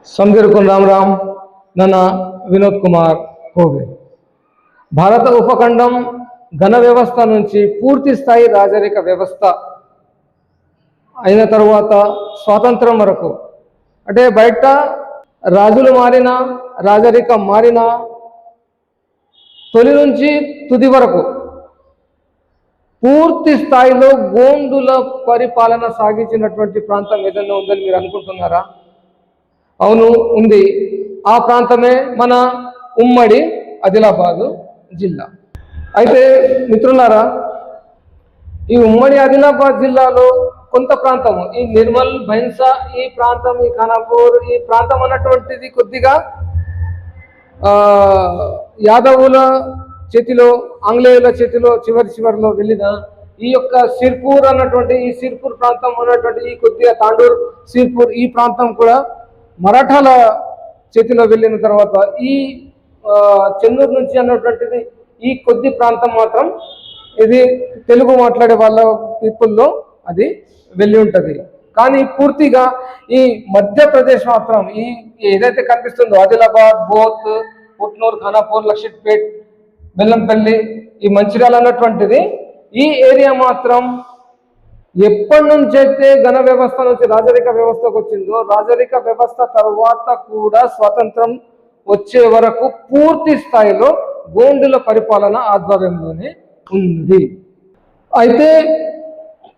समधीरकुन राम राम ನನ್ನ వినోద్ కుమార్ కోవే భారత ఉపఖండం ఘన వ్యవస్థ నుంచి పూర్తి స్థాయి రాజరిక వ్యవస్థ అయిన తర్వాత స్వాతంత్రం వరకు అంటే బయట రాజులు మారినా రాజరికం మారినా తొలి నుంచి తుది వరకు పూర్తి స్థాయిలో గోండుల పరిపాలన సాగించినటువంటి ప్రాంతం ఏదైనా ఉందని మీరు అనుకుంటున్నారా? అవును, ఉంది. ఆ ప్రాంతమే మన ఉమ్మడి ఆదిలాబాదు జిల్లా. అయితే మిత్రులారా, ఈ ఉమ్మడి ఆదిలాబాద్ జిల్లాలో కొంత ప్రాంతము ఈ నిర్మల్, భైన్సా ఈ ప్రాంతం, ఈ ఖానాపూర్ ఈ ప్రాంతం అన్నటువంటిది కొద్దిగా యాదవుల చేతిలో, ఆంగ్లేయుల చేతిలో చివరిలో వెళ్ళిన ఈ యొక్క సిర్పూర్ అన్నటువంటి ఈ సిర్పూర్ ప్రాంతం అన్నటువంటి ఈ కొద్దిగా తాండూర్, సిర్పూర్ ఈ ప్రాంతం కూడా మరాఠాల చేతిలో వెళ్ళిన తర్వాత ఈ చెన్నూరు నుంచి అన్నటువంటిది ఈ కొద్ది ప్రాంతం మాత్రం ఇది తెలుగు మాట్లాడే వాళ్ళ పీపుల్లో అది వెళ్ళి ఉంటుంది. కానీ పూర్తిగా ఈ మధ్యప్రదేశ్ మాత్రం ఈ ఏదైతే కనిపిస్తుందో ఆదిలాబాద్, బోత్, పుట్నూరు, ఖానాపూర్, లక్షిట్పేట్, బెల్లంపల్లి, ఈ మంచిర్యాల అన్నటువంటిది ఈ ఏరియా మాత్రం ఎప్పటి నుంచి అయితే ఘన వ్యవస్థ నుంచి రాజరిక వ్యవస్థకు వచ్చిందో రాజరిక వ్యవస్థ తర్వాత కూడా స్వాతంత్రం వచ్చే వరకు పూర్తి స్థాయిలో గోండుల పరిపాలన ఆధ్వర్యంలోనే ఉంది. అయితే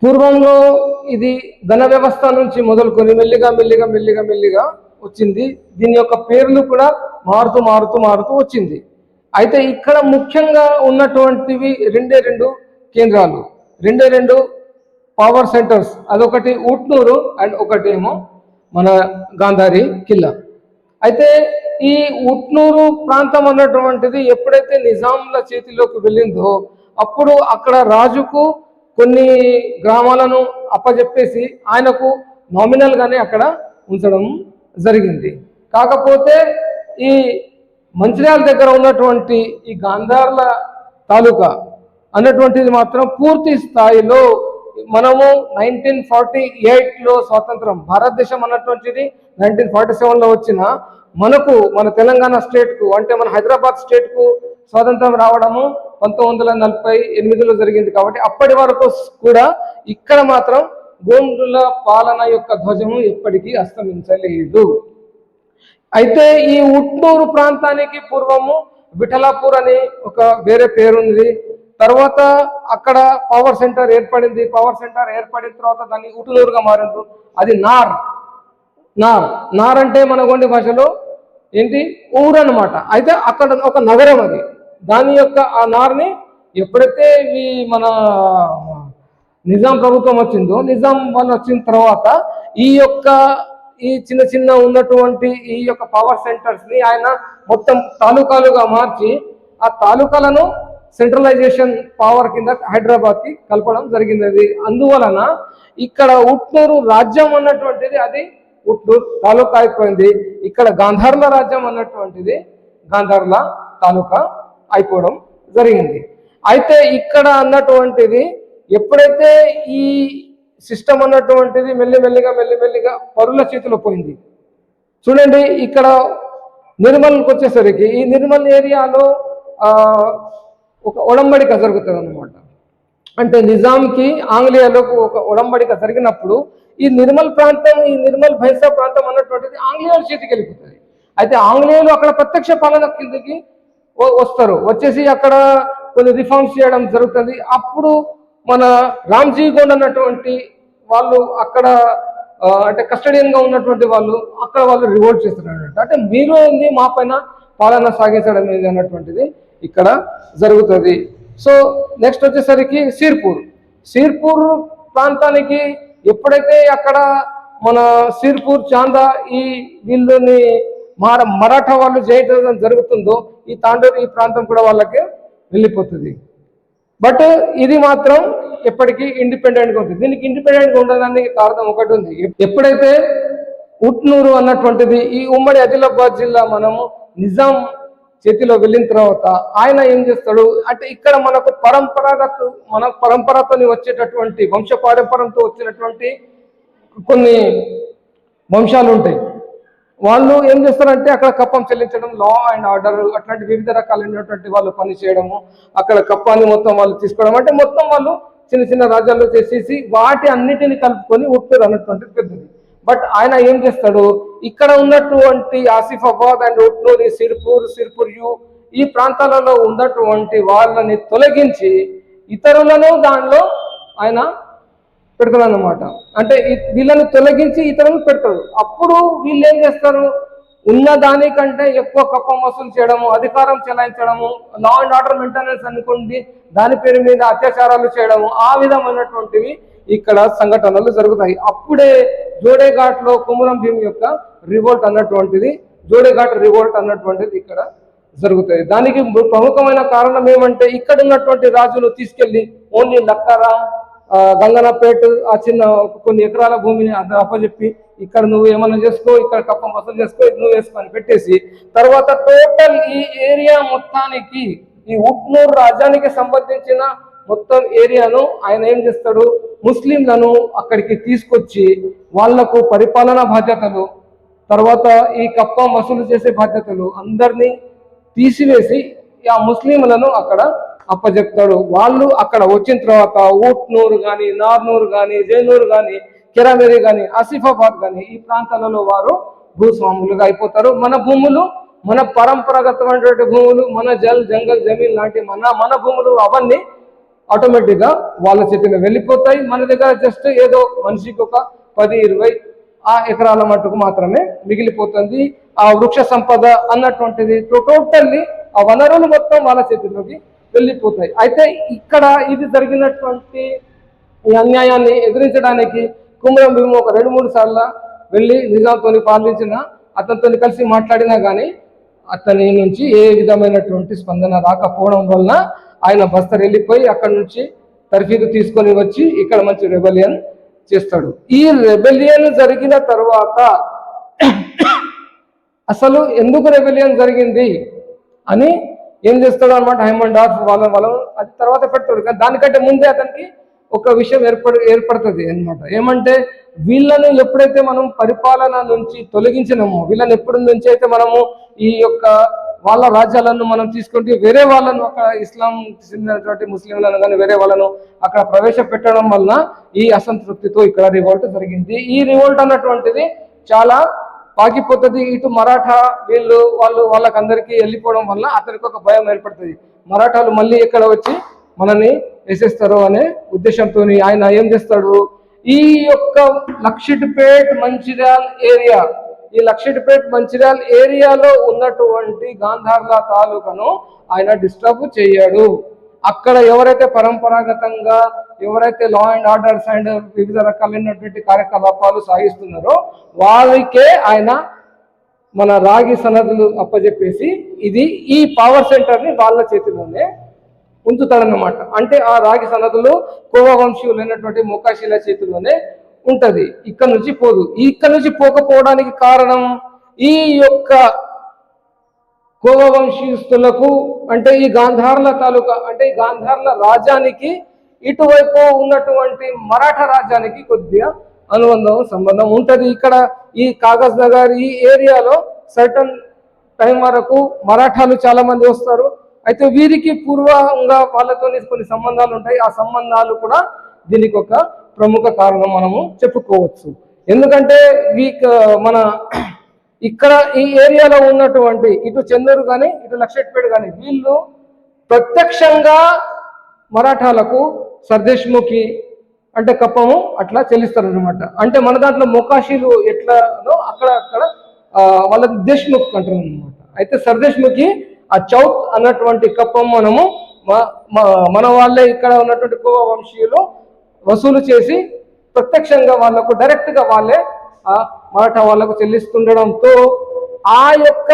పూర్వంలో ఇది ఘన వ్యవస్థ నుంచి మొదలుకొని మెల్లిగా వచ్చింది. దీని యొక్క పేర్లు కూడా మారుతూ వచ్చింది. అయితే ఇక్కడ ముఖ్యంగా ఉన్నటువంటివి రెండు కేంద్రాలు, రెండు పవర్ సెంటర్స్. అదొకటి ఉట్నూరు అండ్ ఒకటేమో మన గాంధారి కిల్లా. అయితే ఈ ఉట్నూరు ప్రాంతం అన్నటువంటిది ఎప్పుడైతే నిజాంల చేతిలోకి వెళ్ళిందో అప్పుడు అక్కడ రాజుకు కొన్ని గ్రామాలను అప్పజెప్పేసి ఆయనకు నామినల్గానే అక్కడ ఉంచడం జరిగింది. కాకపోతే ఈ మంచిర్యాల దగ్గర ఉన్నటువంటి ఈ గాంధార్ల తాలూకా అన్నటువంటిది మాత్రం పూర్తి స్థాయిలో మనము 1948లో స్వాతంత్రం భారతదేశం అన్నటువంటిది 1947లో వచ్చిన మన తెలంగాణ స్టేట్కు అంటే మన హైదరాబాద్ స్టేట్కు స్వాతంత్రం రావడము 1948లో జరిగింది. కాబట్టి అప్పటి వరకు కూడా ఇక్కడ మాత్రం గోండుల పాలన యొక్క ధ్వజము ఎప్పటికీ అస్తమించలేదు. అయితే ఈ ఉట్నూరు ప్రాంతానికి పూర్వము విఠలాపూర్ అని ఒక వేరే పేరుంది. తర్వాత అక్కడ పవర్ సెంటర్ ఏర్పడింది. పవర్ సెంటర్ ఏర్పడిన తర్వాత దాన్ని ఉట్నూరుగా మారిండ్రు. అది నార్ అంటే మన గొండి భాషలో ఏంటి ఊరు అన్నమాట. అయితే అక్కడ ఒక నగరం అది. దాని యొక్క ఆ నార్ని ఎప్పుడైతే ఈ మన నిజాం ప్రభుత్వం వచ్చిందో, నిజాం వాళ్ళు వచ్చిన తర్వాత ఈ చిన్న ఉన్నటువంటి ఈ యొక్క పవర్ సెంటర్స్ ని ఆయన మొత్తం తాలూకాలుగా మార్చి ఆ తాలూకాలను సెంట్రలైజేషన్ పవర్ కింద హైదరాబాద్ కి కలపడం జరిగింది. అందువలన ఇక్కడ ఉట్నూరు రాజ్యం అన్నటువంటిది అది ఉట్నూరు తాలూకా అయిపోయింది. ఇక్కడ గాంధార్ల రాజ్యం అన్నటువంటిది గాంధార్ల తాలూకా అయిపోవడం జరిగింది. అయితే ఇక్కడ అన్నటువంటిది ఎప్పుడైతే ఈ సిస్టమ్ అన్నటువంటిది మెల్లిమెల్లిగా పరుల చేతిలో పోయింది. చూడండి, ఇక్కడ నిర్మల్కి వచ్చేసరికి ఈ నిర్మల్ ఏరియాలో ఒక ఒడంబడిక జరుగుతుంది అన్నమాట. అంటే నిజాంకి ఆంగ్లేయులకు ఒక ఒడంబడిక జరిగినప్పుడు ఈ నిర్మల్ ప్రాంతం, ఈ నిర్మల్ భైన్సా ప్రాంతం అన్నటువంటిది ఆంగ్లేయుల చేతికి వెళ్ళిపోతుంది. అయితే ఆంగ్లేయులు అక్కడ ప్రత్యక్ష పాలన కిందకి వస్తారు. వచ్చేసి అక్కడ కొన్ని రిఫార్మ్స్ చేయడం జరుగుతుంది. అప్పుడు మన రామ్జీ గోండ్ అన్నటువంటి వాళ్ళు అక్కడ అంటే కస్టడియన్గా ఉన్నటువంటి వాళ్ళు అక్కడ వాళ్ళు రివోల్ట్ చేస్తున్నారు. అంటే మీరు ఏంది మా పైన పాలన సాగించడం ఏంది అన్నటువంటిది ఇక్కడ జరుగుతుంది. సో నెక్స్ట్ వచ్చేసరికి సిర్పూర్ ప్రాంతానికి ఎప్పుడైతే అక్కడ మన సిర్పూర్, చాందా ఈ వీళ్ళని మరాఠా వాళ్ళు జయించడం జరుగుతుందో ఈ తాండూరు ఈ ప్రాంతం కూడా వాళ్ళకి వెళ్ళిపోతుంది. బట్ ఇది మాత్రం ఎప్పటికీ ఇండిపెండెంట్గా ఉంటుంది. దీనికి ఇండిపెండెంట్గా ఉండడానికి కారణం ఒకటి ఉంది. ఎప్పుడైతే ఉట్నూరు అన్నటువంటిది ఈ ఉమ్మడి ఆదిలాబాద్ జిల్లా మనము నిజాం చేతిలో వెళ్ళిన తర్వాత ఆయన ఏం చేస్తాడు అంటే ఇక్కడ మనకు పరంపరతో వచ్చేటటువంటి వంశపారంపరంతో వచ్చినటువంటి కొన్ని వంశాలు ఉంటాయి. వాళ్ళు ఏం చేస్తారంటే అక్కడ కప్పం చెల్లించడం, లా అండ్ ఆర్డర్ అట్లాంటి వివిధ రకాలైనటువంటి వాళ్ళు పని చేయడము, అక్కడ కప్పాన్ని మొత్తం వాళ్ళు తీసుకోవడం, అంటే మొత్తం వాళ్ళు చిన్న చిన్న రాజ్యాల్లో చేసేసి వాటి అన్నిటిని కలుపుకొని ఉట్నూరు అన్నటువంటిది పెద్దది. బట్ ఆయన ఏం చేస్తాడు, ఇక్కడ ఉన్నటువంటి ఆసిఫాబాద్ అండ్ ఉట్నూరి, సిర్పూర్ యు ఈ ప్రాంతాలలో ఉన్నటువంటి వాళ్ళని తొలగించి ఇతరులను దానిలో ఆయన పెడతాడు అన్నమాట. అంటే వీళ్ళని తొలగించి ఇతరులను పెడతాడు. అప్పుడు వీళ్ళు ఏం చేస్తారు, ఉన్న దానికంటే ఎక్కువ కప్పం వసూలు చేయడము, అధికారం చెలాయించడము, లా అండ్ ఆర్డర్ మెయింటెనెన్స్ అనుకోండి, దాని పేరు మీద అత్యాచారాలు చేయడము, ఆ విధమైనటువంటివి ఇక్కడ సంఘటనలు జరుగుతాయి. అప్పుడే జోడేఘాట్ లో కుమురం భీం యొక్క రివోల్ట్ అన్నటువంటిది, జోడేఘాట్ రివోల్ట్ అన్నటువంటిది ఇక్కడ జరుగుతాయి. దానికి ప్రముఖమైన కారణం ఏమంటే ఇక్కడ ఉన్నటువంటి రాజులు తీసుకెళ్లి ఓన్లీ లక్కరా, గంగనపేట ఆ చిన్న కొన్ని ఎకరాల భూమిని అప్పచెప్పి ఇక్కడ నువ్వు ఏమన్నా చేసుకో, ఇక్కడ కప్పం వసూలు చేసుకో, నువ్వు వేసుకొని పెట్టేసి తర్వాత టోటల్ ఈ ఏరియా మొత్తానికి, ఈ ఉట్నూరు రాజ్యానికి సంబంధించిన మొత్తం ఏరియాను ఆయన ఏం చేస్తాడు, ముస్లింలను అక్కడికి తీసుకొచ్చి వాళ్లకు పరిపాలనా బాధ్యతలు, తర్వాత ఈ కప్పం వసూలు చేసే బాధ్యతలు అందరినీ తీసివేసి ఆ ముస్లింలను అక్కడ అప్పచెప్తాడు. వాళ్ళు అక్కడ వచ్చిన తర్వాత ఊట్నూరు కానీ, నార్నూరు కానీ, జైనూరు కానీ, కిరామేరి కానీ, ఆసిఫాబాద్ కానీ ఈ ప్రాంతాలలో వారు భూస్వాములుగా అయిపోతారు. మన భూములు, మన పరంపరాగతమైనటువంటి భూములు, మన జంగల్ జమీన్ లాంటి మన భూములు అవన్నీ ఆటోమేటిక్గా వాళ్ళ చేతిలో వెళ్ళిపోతాయి. మన దగ్గర జస్ట్ ఏదో మనిషికి ఒక 10-20 ఆ ఎకరాల మట్టుకు మాత్రమే మిగిలిపోతుంది. ఆ వృక్ష సంపద అన్నటువంటిది టోటల్లీ ఆ వనరులు మొత్తం వాళ్ళ చేతిలోకి వెళ్ళిపోతాయి. అయితే ఇక్కడ ఇది జరిగినటువంటి ఈ అన్యాయాన్ని ఎదిరించడానికి కుమురం భీం ఒక 2-3 సార్లు వెళ్ళి నిజాంతో పాలించిన అతనితో కలిసి మాట్లాడినా కానీ అతని నుంచి ఏ విధమైనటువంటి స్పందన రాకపోవడం వలన ఆయన బస్తర్ వెళ్ళిపోయి అక్కడి నుంచి తర్ఫీదు తీసుకొని వచ్చి ఇక్కడ మంచి రెబెలియన్ చేస్తాడు. ఈ రెబెలియన్ జరిగిన తర్వాత అసలు ఎందుకు రెబెలియన్ జరిగింది అని ఏం చేస్తాడు అనమాట హైమండ్ డార్ఫ్ వాళ్ళ అది తర్వాత పెడతాడు. కానీ దానికంటే ముందే అతనికి ఒక విషయం ఏర్పడుతుంది అనమాట. ఏమంటే వీళ్ళను ఎప్పుడైతే మనం పరిపాలన నుంచి తొలగించినామో, వీళ్ళని ఎప్పటి నుంచి అయితే మనము ఈ యొక్క వాళ్ళ రాజ్యాలను మనం తీసుకుంటే వేరే వాళ్ళను అక్కడ ఇస్లాం చెందినటువంటి ముస్లింలను కానీ వేరే వాళ్ళను అక్కడ ప్రవేశపెట్టడం వలన ఈ అసంతృప్తితో ఇక్కడ రివోల్ట్ జరిగింది. ఈ రివోల్ట్ అన్నటువంటిది చాలా పాకిపోతుంది. ఇటు మరాఠా వాళ్ళకందరికీ వెళ్ళిపోవడం వల్ల అతనికి ఒక భయం ఏర్పడుతుంది, మరాఠాలు మళ్ళీ ఇక్కడ వచ్చి మనల్ని వేసేస్తారు అనే ఉద్దేశంతో ఆయన ఏం చేస్తాడు, ఈ యొక్క లక్షిట్పేట్ మంచిర్యాల్ ఏరియా, ఈ లక్షిట్పేట్ మంచిర్యాల్ ఏరియాలో ఉన్నటువంటి గాంధార్ల తాలూకాను ఆయన డిస్టర్బ్ చేయడు. అక్కడ ఎవరైతే పరంపరాగతంగా ఎవరైతే లా అండ్ ఆర్డర్స్ అండ్ వివిధ రకాలైనటువంటి కార్యకలాపాలు సాగిస్తున్నారో వారికే ఆయన మన రాగి సనదులు అప్పచెప్పేసి ఈ పవర్ సెంటర్ని వాళ్ళ చేతిలోనే ఉంచుతాడన్నమాట. అంటే ఆ రాగి సనదులు కోవ వంశీయులైనటువంటి మొకాశీల చేతిలోనే ఉంటది, ఇక్కడ నుంచి పోదు. ఇక్కడ నుంచి పోకపోవడానికి కారణం ఈ యొక్క కోవ వంశీయుస్తులకు, అంటే ఈ గాంధార్ల తాలూకా, అంటే ఈ గాంధార్ల రాజ్యానికి ఇటువైపు ఉన్నటువంటి మరాఠా రాజ్యానికి కొద్దిగా అనుబంధం సంబంధం ఉంటది. ఇక్కడ ఈ కాగజ్ నగర్ ఈ ఏరియాలో సర్టన్ టైం వరకు మరాఠాలు చాలా మంది వస్తారు. అయితే వీరికి పూర్వంగా వాళ్ళతో కొన్ని సంబంధాలు ఉంటాయి. ఆ సంబంధాలు కూడా దీనికి ఒక ప్రముఖ కారణం మనము చెప్పుకోవచ్చు. ఎందుకంటే మన ఇక్కడ ఈ ఏరియాలో ఉన్నటువంటి ఇటు చెందూరు కానీ ఇటు లక్షట్పేట కానీ వీళ్ళు ప్రత్యక్షంగా మరాఠాలకు సర్దేశ్ముఖి అంటే కప్పము అట్లా చెల్లిస్తారు అనమాట. అంటే మన దాంట్లో మొకాషీలు ఎట్లానో అక్కడ వాళ్ళ దేశ్ముఖ్ అంటారు అనమాట. అయితే సర్దేశ్ముఖి ఆ చౌత్ అన్నటువంటి కప్పం మనము మన వాళ్ళే ఇక్కడ ఉన్నటువంటి కోవ వంశీయులు వసూలు చేసి ప్రత్యక్షంగా వాళ్లకు డైరెక్ట్ గా వాళ్ళే మరాఠా వాళ్లకు చెల్లిస్తుండడంతో ఆ యొక్క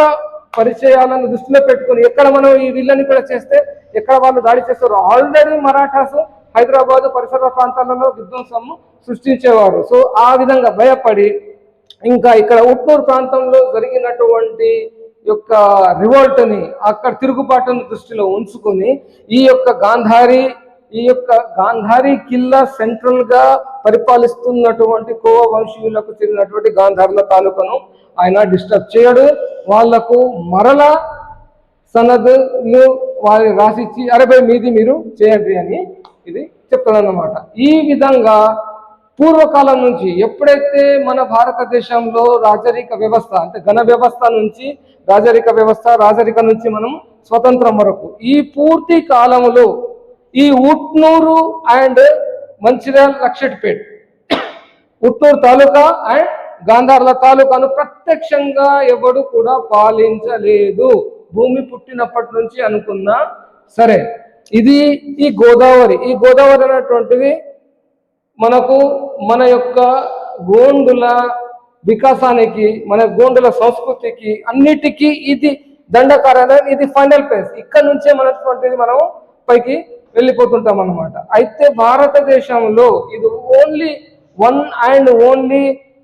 పరిచయాలను దృష్టిలో పెట్టుకుని ఎక్కడ మనం ఈ వీళ్ళని కూడా చేస్తే ఎక్కడ వాళ్ళు దాడి చేస్తారు. ఆల్రెడీ మరాఠాస్ హైదరాబాద్ పరిసర ప్రాంతాలలో విధ్వంసం సృష్టించేవారు. సో ఆ విధంగా భయపడి ఇంకా ఇక్కడ ఉట్నూరు ప్రాంతంలో జరిగినటువంటి యొక్క రివోల్ట్ని అక్కడ తిరుగుబాటును దృష్టిలో ఉంచుకొని ఈ యొక్క గాంధారీ కిల్లా సెంట్రల్ గా పరిపాలిస్తున్నటువంటి కోవ వంశీయులకు చెందినటువంటి గాంధార్ల తాలూకాను ఆయన డిస్టర్బ్ చేయడు. వాళ్లకు మరలా సనదులు వారి రాసిచ్చి అరే భయ్ మీది మీరు చేయండి అని ఇది చెప్తాడన్నమాట. ఈ విధంగా పూర్వకాలం నుంచి ఎప్పుడైతే మన భారతదేశంలో రాజరిక వ్యవస్థ అంటే ఘన వ్యవస్థ నుంచి రాజరిక నుంచి మనం స్వతంత్రం వరకు ఈ పూర్తి కాలంలో ఈ ఉట్నూరు అండ్ మంచిర్యాల లక్షట్పేట్ ఉట్నూరు తాలూకా అండ్ గాంధార్ల తాలూకాను ప్రత్యక్షంగా ఎవడు కూడా పాలించలేదు. భూమి పుట్టినప్పటి నుంచి అనుకున్నా సరే. ఇది ఈ గోదావరి అనేటువంటిది మనకు మన యొక్క గోండుల వికాసానికి, మన గోండుల సంస్కృతికి అన్నిటికీ ఇది దండకారణ, ఇది ఫైనల్ ప్లేస్. ఇక్కడ నుంచే మనటువంటిది మనం పైకి వెళ్ళిపోతుంటాం అన్నమాట. అయితే భారతదేశంలో ఇది ఓన్లీ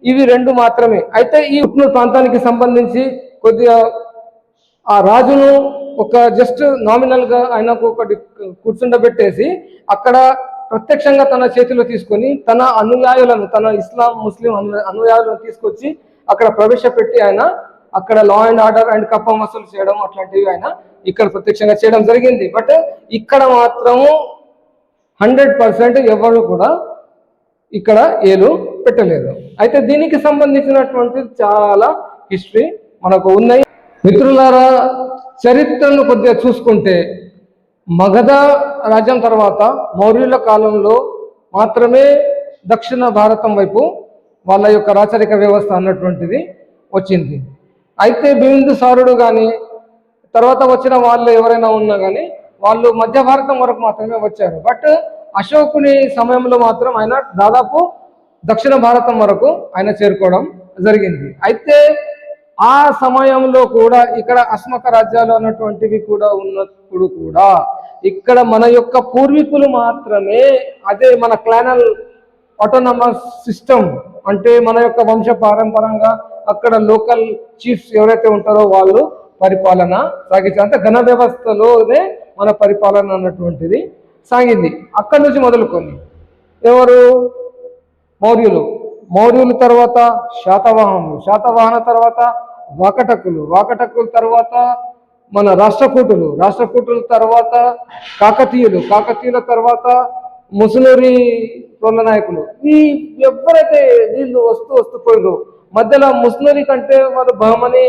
ఇవి రెండు మాత్రమే. అయితే ఈ ఉట్నూరు ప్రాంతానికి సంబంధించి కొద్దిగా ఆ రాజును ఒక జస్ట్ నామినల్ గా ఆయనకు ఒకటి కూర్చుండబెట్టేసి అక్కడ ప్రత్యక్షంగా తన చేతిలో తీసుకొని తన అనుయాయులను, తన ముస్లిం అనుయాయులను తీసుకొచ్చి అక్కడ ప్రవేశపెట్టి ఆయన అక్కడ లా అండ్ ఆర్డర్ అండ్ కప్పం వసూలు చేయడం అట్లాంటివి ఆయన ఇక్కడ ప్రత్యక్షంగా చేయడం జరిగింది. బట్ ఇక్కడ మాత్రము 100% ఎవరు కూడా ఇక్కడ ఏలు పెట్టలేదు. అయితే దీనికి సంబంధించినటువంటి చాలా హిస్టరీ మనకు ఉన్నాయి. మిత్రులారా, చరిత్రను కొద్దిగా చూసుకుంటే మగధ రాజ్యం తర్వాత మౌర్యుల కాలంలో మాత్రమే దక్షిణ భారతం వైపు వాళ్ళ యొక్క రాచరిక వ్యవస్థ అన్నటువంటిది వచ్చింది. అయితే బిందుసారుడు కానీ తర్వాత వచ్చిన వాళ్ళు ఎవరైనా ఉన్నా కానీ వాళ్ళు మధ్య భారతం వరకు మాత్రమే వచ్చారు. బట్ అశోకుని సమయంలో మాత్రం ఆయన దాదాపు దక్షిణ భారతం వరకు ఆయన చేరుకోవడం జరిగింది. అయితే ఆ సమయంలో కూడా ఇక్కడ అస్మక రాజ్యాలు అన్నటువంటివి కూడా ఉన్నప్పుడు కూడా ఇక్కడ మన యొక్క పూర్వీకులు మాత్రమే అదే మన క్లానల్ ఆటోనమస్ సిస్టమ్ అంటే మన యొక్క వంశ పారంపరంగా అక్కడ లోకల్ చీఫ్స్ ఎవరైతే ఉంటారో వాళ్ళు పరిపాలన సాగించారు. అంటే ఘన వ్యవస్థలోనే మన పరిపాలన అన్నటువంటిది సాగింది. అక్కడి నుంచి మొదలుకొని ఎవరు మౌర్యులు తర్వాత శాతవాహన తర్వాత వాకటకుల తర్వాత మన రాష్ట్రకూటుల తర్వాత కాకతీయుల తర్వాత ముసునూరి రోళ్ళ నాయకులు. ఈ ఎవరైతే వీళ్ళు వస్తూ పోయిరు మధ్యలో ముస్నూరి కంటే వాళ్ళు బహమని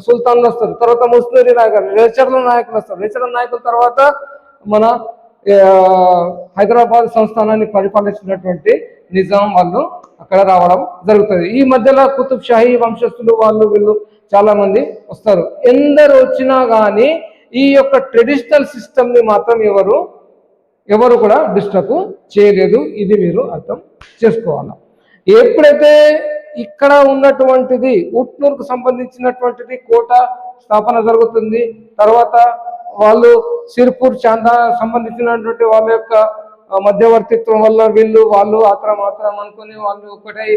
సుల్తాన్లు వస్తారు, తర్వాత ముస్నూరి నాయకులు రేచర్ల నాయకులు వస్తారు. రేచర్ల నాయకుల తర్వాత మన హైదరాబాద్ సంస్థానాన్ని పరిపాలించినటువంటి నిజాం వాళ్ళు అక్కడ రావడం జరుగుతుంది. ఈ మధ్యలో కుతుబ్ షాహీ వంశస్థులు వీళ్ళు చాలా మంది వస్తారు. ఎందరు వచ్చినా కానీ ఈ యొక్క ట్రెడిషనల్ సిస్టమ్ ని మాత్రం ఎవరు కూడా డిస్టర్బ్ చేయలేదు. ఇది మీరు అర్థం చేసుకోవాలి. ఎప్పుడైతే ఇక్కడ ఉన్నటువంటిది ఉట్నూరుకు సంబంధించినటువంటిది కోట స్థాపన జరుగుతుంది, తర్వాత వాళ్ళు సిర్పూర్ చాందా సంబంధించినటువంటి వాళ్ళ యొక్క మధ్యవర్తిత్వం వల్ల వాళ్ళు ఆత్రం అనుకుని వాళ్ళు ఒకటై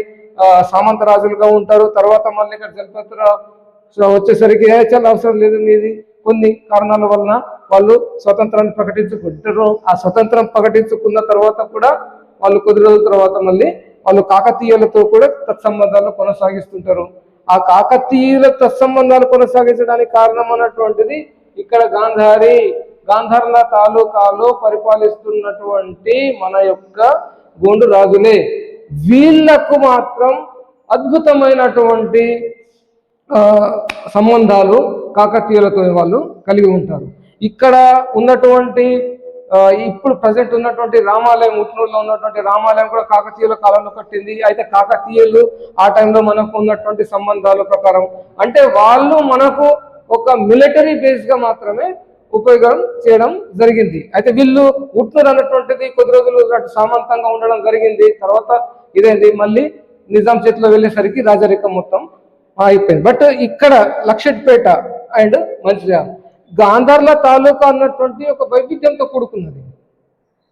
సామంత రాజులుగా ఉంటారు. తర్వాత మళ్ళీ ఇక్కడ జలపతిరావు వచ్చేసరికి చాలా అవసరం లేదు మీది కొన్ని కారణాల వలన వాళ్ళు స్వతంత్రాన్ని ప్రకటించుకుంటారు. ఆ స్వతంత్రం ప్రకటించుకున్న తర్వాత కూడా వాళ్ళు కొద్ది రోజుల తర్వాత మళ్ళీ వాళ్ళు కాకతీయులతో కూడా తత్సంబంధాలు కొనసాగిస్తుంటారు. ఆ కాకతీయుల తత్సంబంధాలు కొనసాగించడానికి కారణం అన్నటువంటిది ఇక్కడ గాంధార్ల తాలూకాలో పరిపాలిస్తున్నటువంటి మన యొక్క గోండు రాజులే. వీళ్లకు మాత్రం అద్భుతమైనటువంటి సంబంధాలు కాకతీయులతో వాళ్ళు కలిగి ఉంటారు. ఇక్కడ ఉన్నటువంటి ఇప్పుడు ప్రజెంట్ ఉన్నటువంటి రామాలయం, ఉట్నూరులో ఉన్నటువంటి రామాలయం కూడా కాకతీయుల కాలంలో కట్టింది. అయితే కాకతీయులు ఆ టైంలో మనకు ఉన్నటువంటి సంబంధాల ప్రకారం అంటే వాళ్ళు మనకు ఒక మిలిటరీ బేస్ గా మాత్రమే ఉపయోగం చేయడం జరిగింది. అయితే వీళ్ళు ఉట్నూరు అన్నటువంటిది కొద్ది రోజులు సామంతంగా ఉండడం జరిగింది. తర్వాత ఇదేంటి మళ్ళీ నిజాం చేతిలో వెళ్ళేసరికి రాజరికం మొత్తం అయిపోయింది. బట్ ఇక్కడ లక్షట్పేట అండ్ మంచిర్యాల గాంధార్ల తాలూకా అన్నటువంటి ఒక వైవిధ్యంతో కూడుకున్నది.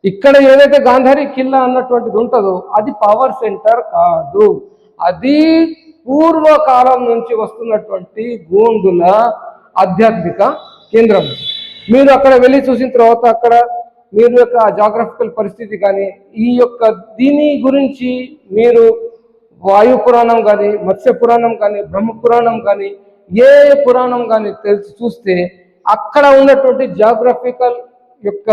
ఇక్కడ ఏదైతే గాంధారి కిల్లా అన్నటువంటిది ఉంటుందో అది పవర్ సెంటర్ కాదు, అది పూర్వకాలం నుంచి వస్తున్నటువంటి గోండుల ఆధ్యాత్మిక కేంద్రం. మీరు అక్కడ వెళ్ళి చూసిన తర్వాత అక్కడ మీరు యొక్క జాగ్రఫికల్ పరిస్థితి కానీ ఈ యొక్క దీని గురించి మీరు వాయు పురాణం కానీ, మత్స్య పురాణం కానీ, బ్రహ్మ పురాణం కానీ, ఏ పురాణం కానీ తెలిసి చూస్తే అక్కడ ఉన్నటువంటి జాగ్రఫికల్ యొక్క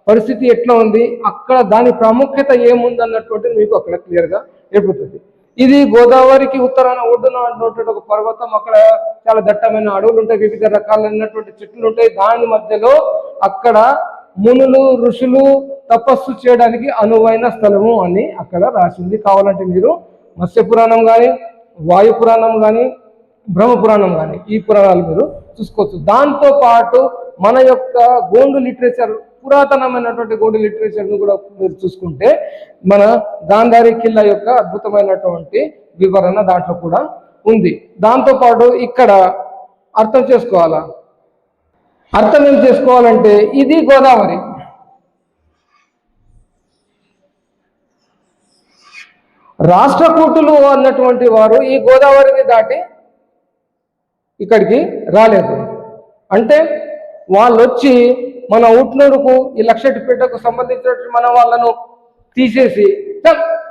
పరిస్థితి ఎట్లా ఉంది, అక్కడ దాని ప్రాముఖ్యత ఏముంది అన్నటువంటిది మీకు అక్కడ క్లియర్గా ఏర్పడుతుంది. ఇది గోదావరికి ఉత్తరాన ఒడ్డున ఉన్నటువంటి ఒక పర్వతం. అక్కడ చాలా దట్టమైన అడవులు ఉంటాయి, వివిధ రకాలైనటువంటి చెట్లు ఉంటాయి. దాని మధ్యలో అక్కడ మునులు ఋషులు తపస్సు చేయడానికి అనువైన స్థలము అని అక్కడ రాసింది. కావాలంటే మీరు మత్స్య పురాణం కానీ, వాయు పురాణం కానీ, బ్రహ్మ పురాణం కానీ ఈ పురాణాలు మీరు చూసుకోవచ్చు. దాంతో పాటు మన యొక్క గోండు లిటరేచర్, పురాతనమైనటువంటి గోండు లిటరేచర్ను కూడా మీరు చూసుకుంటే మన గాంధారి కిల్లా యొక్క అద్భుతమైనటువంటి వివరణ దాంట్లో కూడా ఉంది. దాంతోపాటు ఇక్కడ అర్థం చేసుకోవాలా, అర్థం ఏం చేసుకోవాలంటే ఇది గోదావరి, రాష్ట్రకూటులు అన్నటువంటి వారు ఈ గోదావరిని దాటి ఇక్కడికి రాలేదు. అంటే వాళ్ళు వచ్చి మన ఉట్నూరుకు ఈ లక్షటిపేటకు సంబంధించినటువంటి మన వాళ్ళను తీసేసి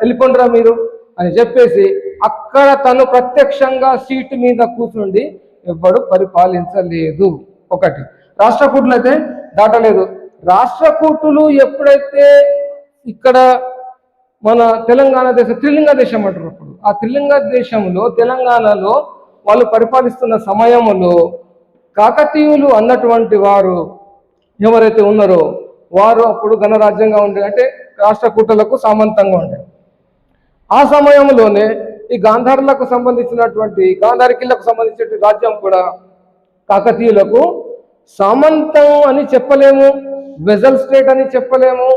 వెళ్ళిపోండిరా మీరు అని చెప్పేసి అక్కడ తను ప్రత్యక్షంగా సీటు మీద కూర్చుండి ఎవ్వడు పరిపాలించలేదు. ఒకటి రాష్ట్రకూటులు అయితే దాటలేదు. రాష్ట్రకూటులు ఎప్పుడైతే ఇక్కడ మన తెలంగాణ దేశం, త్రిలింగ దేశం అంటారు, అప్పుడు ఆ త్రిలింగ దేశంలో తెలంగాణలో వాళ్ళు పరిపాలిస్తున్న సమయంలో కాకతీయులు అన్నటువంటి వారు ఎవరైతే ఉన్నారో వారు అప్పుడు గణరాజ్యంగా ఉండే, అంటే రాష్ట్రకూటులకు సామంతంగా ఉండే. ఆ సమయంలోనే ఈ గాంధారులకు సంబంధించినటువంటి గాంధారి కిల్లకు సంబంధించిన రాజ్యం కూడా కాకతీయులకు సామంతం అని చెప్పలేము, వెజల్ స్టేట్ అని చెప్పలేము,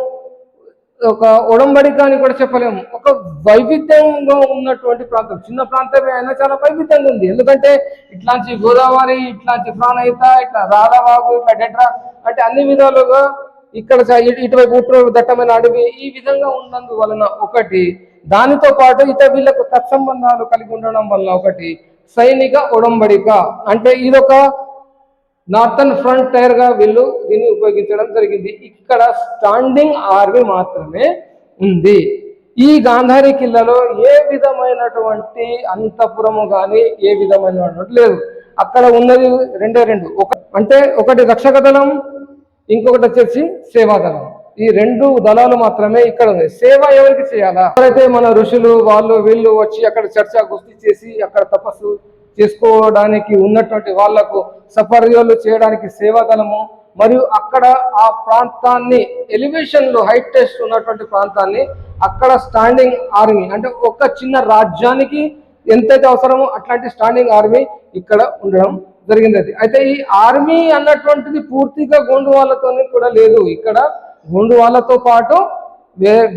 ఒక ఒడంబడిక అని కూడా చెప్పలేము. ఒక వైవిధ్యంగా ఉన్నటువంటి ప్రాంతం, చిన్న ప్రాంతమే అయినా చాలా వైవిధ్యంగా ఉంది. ఎందుకంటే ఇట్లాంటి గోదావరి, ఇట్లాంటి ప్రాణహిత, ఇట్లా రాధవాగు, ఇట్లా డెట్రా అంటే అన్ని విధాలుగా ఇక్కడ ఇటువైపు ఉత్తర దట్టమైన అడవి ఈ విధంగా ఉన్నందువలన ఒకటి, దానితో పాటు వీళ్ళకు తత్సంబంధాలు కలిగి ఉండడం వల్ల ఒకటి సైనిక ఒడంబడిక, అంటే ఇదొక నార్థన్ ఫ్రంటైర్ గా వీళ్ళు దీన్ని ఉపయోగించడం జరిగింది. ఇక్కడ స్టాండింగ్ ఆర్మీ మాత్రమే ఉంది. ఈ గాంధారి కిల్లాలో ఏ విధమైనటువంటి అంతఃపురము కానీ ఏ విధమైనటువంటి లేదు. అక్కడ ఉన్నది రెండే రెండు, అంటే ఒకటి రక్షక దళం, ఇంకొకటి వచ్చేసి సేవాదళం. ఈ రెండు దళాలు మాత్రమే ఇక్కడ ఉన్నాయి. సేవ ఎవరికి చేయాలా, ఎవరైతే మన ఋషులు వాళ్ళు వీళ్ళు వచ్చి అక్కడ చర్చా గుస్తీ చేసి అక్కడ తపస్సు చేసుకోవడానికి ఉన్నటువంటి వాళ్లకు సపర్యలు చేయడానికి సేవాదళము, మరియు అక్కడ ఆ ప్రాంతాన్ని ఎలివేషన్ లో హైట్ టెస్ట్ ఉన్నటువంటి ప్రాంతాన్ని అక్కడ స్టాండింగ్ ఆర్మీ, అంటే ఒక చిన్న రాజ్యానికి ఎంతైతే అవసరమో అట్లాంటి స్టాండింగ్ ఆర్మీ ఇక్కడ ఉండడం జరిగింది. అయితే ఈ ఆర్మీ అన్నటువంటిది పూర్తిగా గోండు వాళ్ళతో కూడా లేదు. ఇక్కడ గోండు వాళ్ళతో పాటు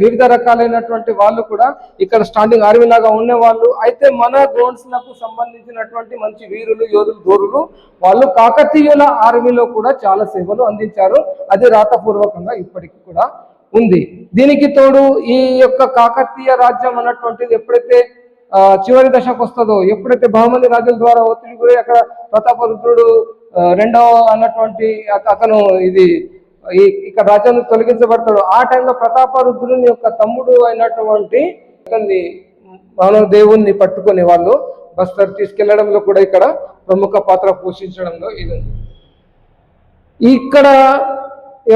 వివిధ రకాలైనటువంటి వాళ్ళు కూడా ఇక్కడ స్టాండింగ్ ఆర్మీ లాగా ఉండేవాళ్ళు. అయితే మన గోండ్స్లకు సంబంధించినటువంటి మంచి వీరులు, యోధులు, ధోరులు వాళ్ళు కాకతీయుల ఆర్మీలో కూడా చాలా సేవలు అందించారు. అది రాతపూర్వకంగా ఇప్పటికీ కూడా ఉంది. దీనికి తోడు ఈ యొక్క కాకతీయ రాజ్యం అన్నటువంటిది ఎప్పుడైతే చివరి దశకు వస్తుందో, ఎప్పుడైతే బహుమంది రాజుల ద్వారా ఒత్తిడి గురి అక్కడ ప్రతాపరుద్రుడు రెండవ అన్నటువంటి అతను ఇక్కడ రాజ్యాన్ని తొలగించబడతాడు. ఆ టైంలో ప్రతాపరుద్రుని యొక్క తమ్ముడు అయినటువంటి దేవుణ్ణి పట్టుకుని వాళ్ళు బస్తర్ తీసుకెళ్లడంలో కూడా ఇక్కడ ప్రముఖ పాత్ర పోషించడంలో ఇది ఉంది. ఇక్కడ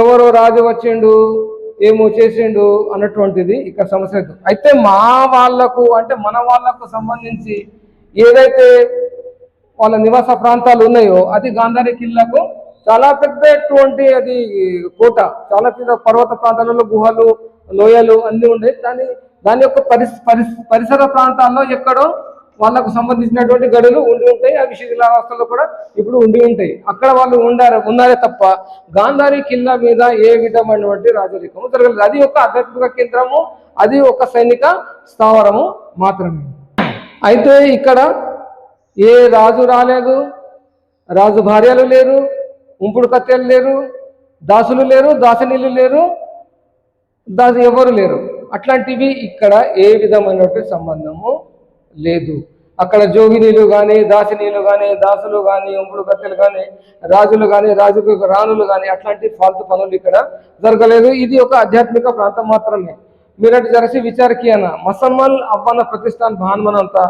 ఎవరో రాజు వచ్చిండు ఏమో చేసిండు అన్నటువంటిది ఇక్కడ సమస్య. అయితే మా వాళ్లకు, అంటే మన వాళ్లకు సంబంధించి ఏదైతే వాళ్ళ నివాస ప్రాంతాలు ఉన్నాయో అది గాంధారి కిల్లాకు చాలా పెద్దటువంటి అది కోట, చాలా పెద్ద పర్వత ప్రాంతాలలో గుహలు, లోయలు అన్ని ఉండే. దాని యొక్క పరిసర ప్రాంతాల్లో ఎక్కడో వాళ్ళకు సంబంధించినటువంటి గడులు ఉండి ఉంటాయి. అవి శిథిలావస్థలో కూడా ఇప్పుడు ఉండి ఉంటాయి. అక్కడ వాళ్ళు ఉన్నారే తప్ప గాంధారి కిల్లా మీద ఏ విధమైనటువంటి రాజరికము జరగలేదు. అది ఒక ఆధ్యాత్మిక కేంద్రము, అది ఒక సైనిక స్థావరము మాత్రమే. అయితే ఇక్కడ ఏ రాజు రాలేదు, రాజు భార్యలు లేరు, ఉంపుడు కత్తెలు లేరు, దాసులు లేరు, దాసినీళ్ళు లేరు, ఎవరు లేరు. అట్లాంటివి ఇక్కడ ఏ విధమైనటువంటి సంబంధము లేదు. అక్కడ జోగినీలు కానీ, దాసినీలు కానీ, దాసులు కానీ, ఉంపుడు కత్తెలు కానీ, రాజులు కానీ, రాణులు కానీ అట్లాంటి ఫాల్తు పనులు ఇక్కడ జరగలేదు. ఇది ఒక ఆధ్యాత్మిక ప్రాంతం మాత్రమే. मेरठ जरासी विचार किया ना मसम्मल अव्वाना प्रतिष्ठान भान मनांता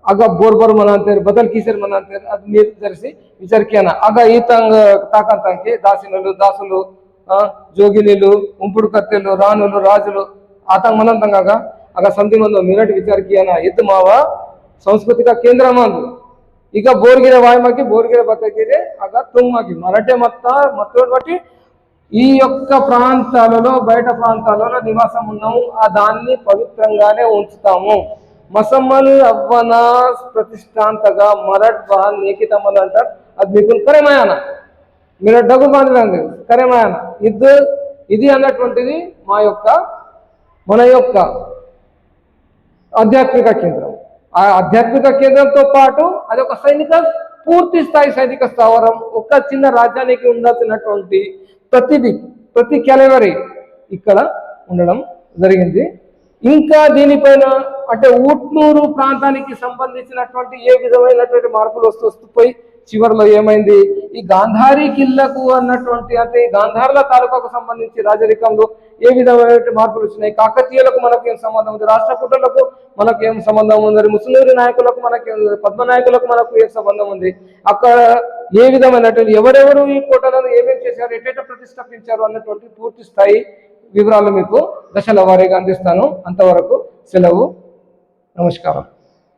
आगा बोरबर मनांतेर बदल किसेर मनांतेर अद मीर जरासी विचार किया ना आगा ఈతంग తాకంతాంకి దాసినులు దాసులు జోగినీలు ఉంపుడు కత్తెలు రాణులు రాజులు ఆతంగ్ మనంతంగా आगा संधि मंदो मेरठ विचार किया ना इद मावा सांस्कृतिक केंद्र मंदु ಈಗ ಬೋರ್ಗಿರೆ ವಾಯ್ಮಾಗಿ ಬೋರ್గిರೆ బతగిరే ఆగా తుమ్మగి మరాఠే మత్తోడు బట్టి ఈ యొక్క ప్రాంతాలలో బయట ప్రాంతాలలో నివాసం ఉన్నాము ఆ దాన్ని పవిత్రంగానే ఉంచుతాము మసమ్మల్ అవ్వన ప్రతిష్టాంతగా మరట్ బహన్ నేకితమల్ అంటారు అది మీకు కరేమాయన మీరు డబ్బు బాంధండి కరేమాయన ఇది అన్నటువంటిది మన యొక్క ఆధ్యాత్మిక కేంద్రం ఆ ఆధ్యాత్మిక కేంద్రంతో పాటు అది ఒక పూర్తి స్థాయి సైనిక స్థావరం ఒక చిన్న రాజ్యానికి ఉండాల్సినటువంటి ప్రతి క్యాలవరీ ఇక్కడ ఉండడం జరిగింది ఇంకా దీనిపైన అంటే ఊట్నూరు ప్రాంతానికి సంబంధించినటువంటి ఏ విధమైనటువంటి మార్పులు వస్తూ చివరిలో ఏమైంది ఈ గాంధారి కిల్లకు అన్నటువంటి అంటే గాంధార్ల తాలూకాకు సంబంధించి రాజరికంలో ఏ విధమైనటువంటి మార్పులు వచ్చినాయి కాకతీయులకు మనకు ఏం సంబంధం ఉంది రాష్ట్రకూటులకు మనకు ఏం సంబంధం ఉంది ముస్లిం నాయకులకు మనకి పద్మనాయకులకు మనకు ఏం సంబంధం ఉంది అక్కడ ఏ విధమైనటువంటి ఎవరెవరు ఈ కోటలను ఏమేమి చేశారు ఎటెట ప్రతిష్ఠాపించారు అన్నటువంటి పూర్తి స్థాయి వివరాలు మీకు దశల వారీగా అందిస్తాను అంతవరకు సెలవు నమస్కారం